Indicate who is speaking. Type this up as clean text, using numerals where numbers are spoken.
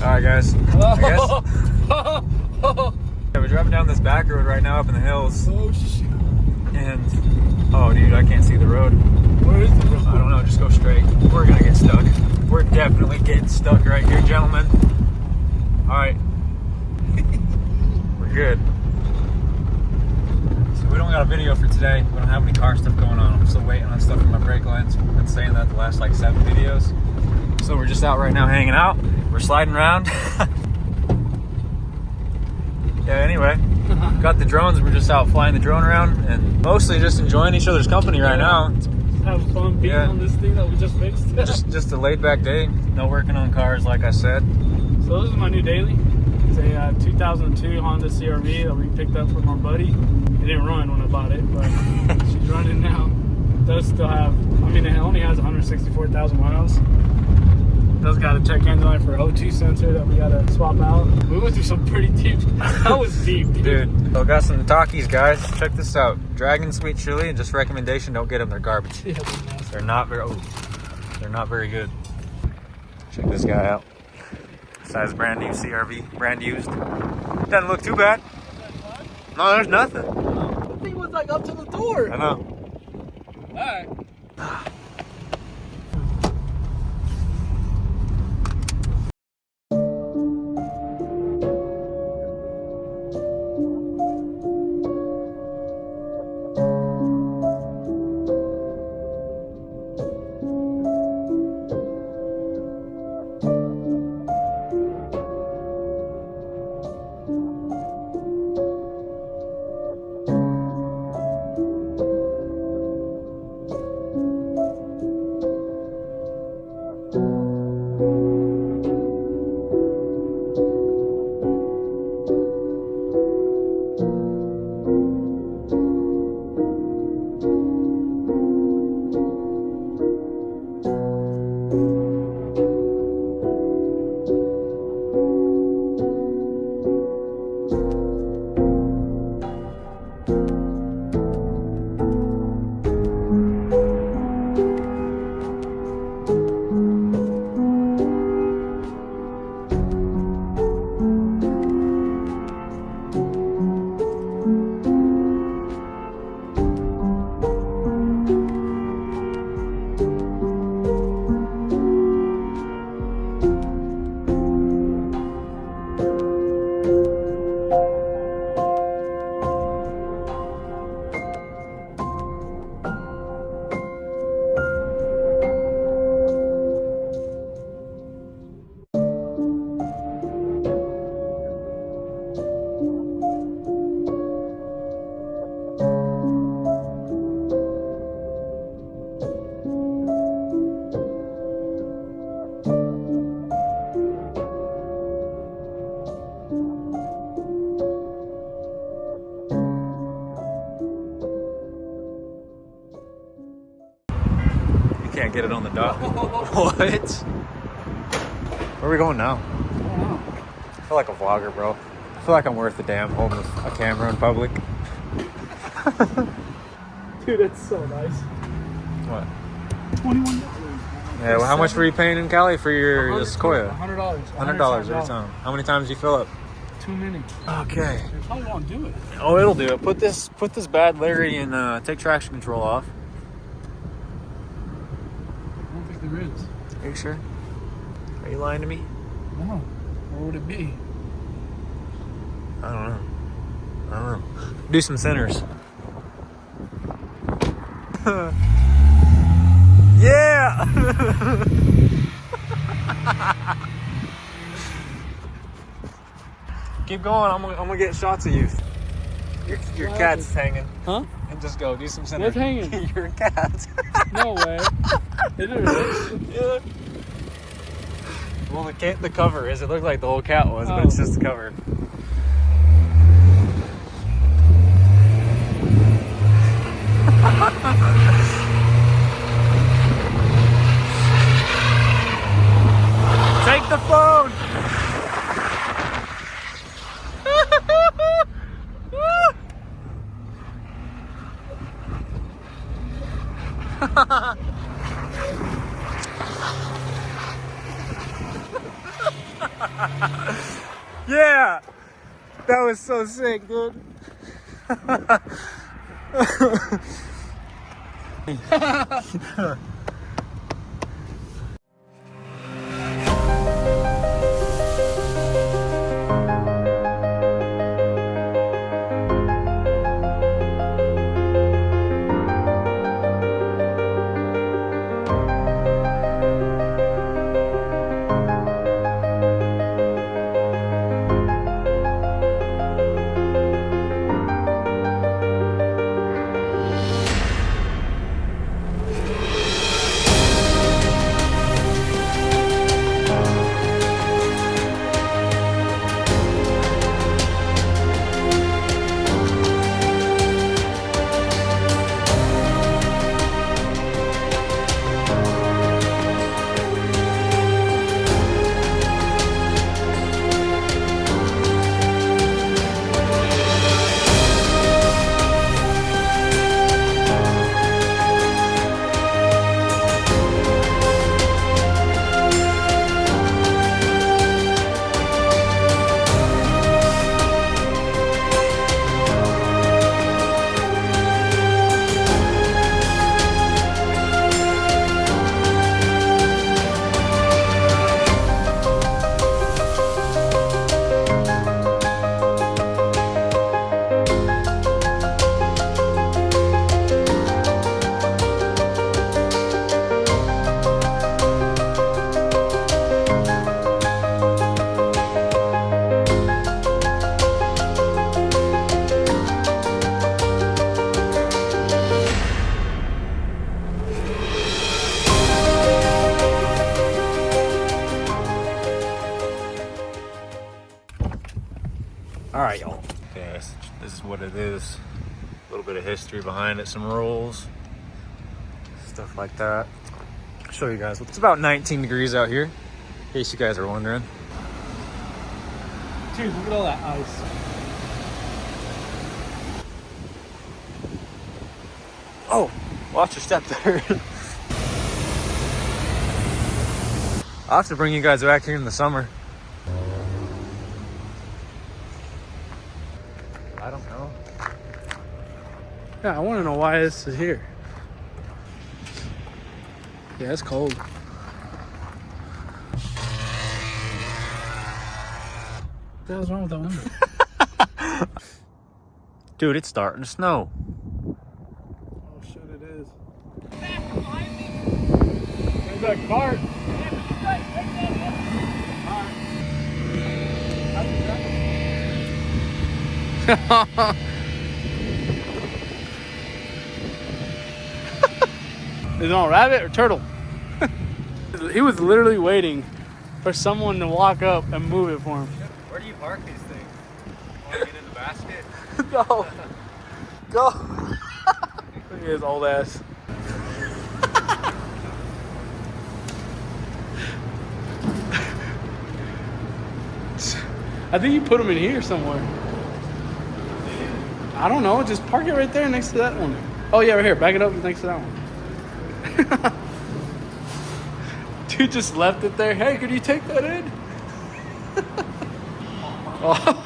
Speaker 1: Alright guys, I guess. Yeah, we're driving down this back road right now up in the hills.
Speaker 2: Oh shit.
Speaker 1: And, oh dude, I can't see the road.
Speaker 2: Where is the road?
Speaker 1: I don't know, just go straight. We're gonna get stuck. We're definitely getting stuck right here, gentlemen. Alright. We're good. So we don't got a video for today. We don't have any car stuff going on. I'm still waiting on stuff for my brake lines. I've been saying that the last like 7 videos. So we're just out right now hanging out. We're sliding around. Yeah, anyway, got the drones. We're just out flying the drone around and mostly just enjoying each other's company right now.
Speaker 2: Having fun being on this thing that we just fixed.
Speaker 1: just a laid back day. No working on cars, like I said.
Speaker 2: So this is my new daily. It's a 2002 Honda CR-V that we picked up from our buddy. It didn't run when I bought it, but she's running now. It does still have, I mean, it only has 164,000 miles. It does got a check engine light for O2 sensor that we gotta swap out. We went through some pretty deep. That was deep,
Speaker 1: dude. So got some Takis, guys. Check this out. Dragon sweet chili, and just recommendation: don't get them. They're garbage.
Speaker 2: Yeah,
Speaker 1: they're not very. Oh, they're not very good. Check this guy out. Size brand new CR-V, brand used. Doesn't look too bad. No, there's nothing.
Speaker 2: The thing was like up to the door.
Speaker 1: I know.
Speaker 2: All right.
Speaker 1: Can't get it on the dot. What? Where are we going now? I feel like a vlogger, bro. I feel like I'm worth a damn holding a camera in public.
Speaker 2: Dude, that's so nice.
Speaker 1: What?
Speaker 2: $21.
Speaker 1: Yeah, well, how much were you paying in Cali for your Sequoia?
Speaker 2: $100.
Speaker 1: $100 every time. How many times do you fill up?
Speaker 2: Too many.
Speaker 1: Okay.
Speaker 2: They probably won't do it.
Speaker 1: Oh, it'll do it. Put this bad Larry and take traction control off.
Speaker 2: I don't think there is.
Speaker 1: Are you sure? Are you lying to me?
Speaker 2: No. Where would it be?
Speaker 1: I don't know. Do some centers. Yeah! Keep going. I'm gonna get shots of you. Your cat's hanging. Huh? And just go do some centers.
Speaker 2: What's hanging?
Speaker 1: Your cat.
Speaker 2: No way. Is it really?
Speaker 1: Yeah. Well, the cover is. It looked like the whole cat was, but it's just the cover. Take the phone. Yeah! That was so sick, dude. All right, y'all. Okay, this is what it is. A little bit of history behind it, some rules, stuff like that. I'll show you guys. It's about 19 degrees out here, in case you guys are wondering.
Speaker 2: Dude, look at all that ice.
Speaker 1: Oh, watch your step there. I'll have to bring you guys back here in the summer. I don't know.
Speaker 2: Yeah, I want to know why this is here. Yeah, it's cold. What the hell's wrong with that window?
Speaker 1: Dude, it's starting to snow.
Speaker 2: Oh shit, it is. There's that cart. Is it on rabbit or turtle? He was literally waiting for someone to walk up and move it for him.
Speaker 1: Where do you park these things? Want to get in the basket?
Speaker 2: Go. Go. Look at his old ass. I think you put them in here somewhere. I don't know. Just park it right there next to that one. Oh, yeah, right here. Back it up next to that one. Dude just left it there. Hey, could you take that in? Oh.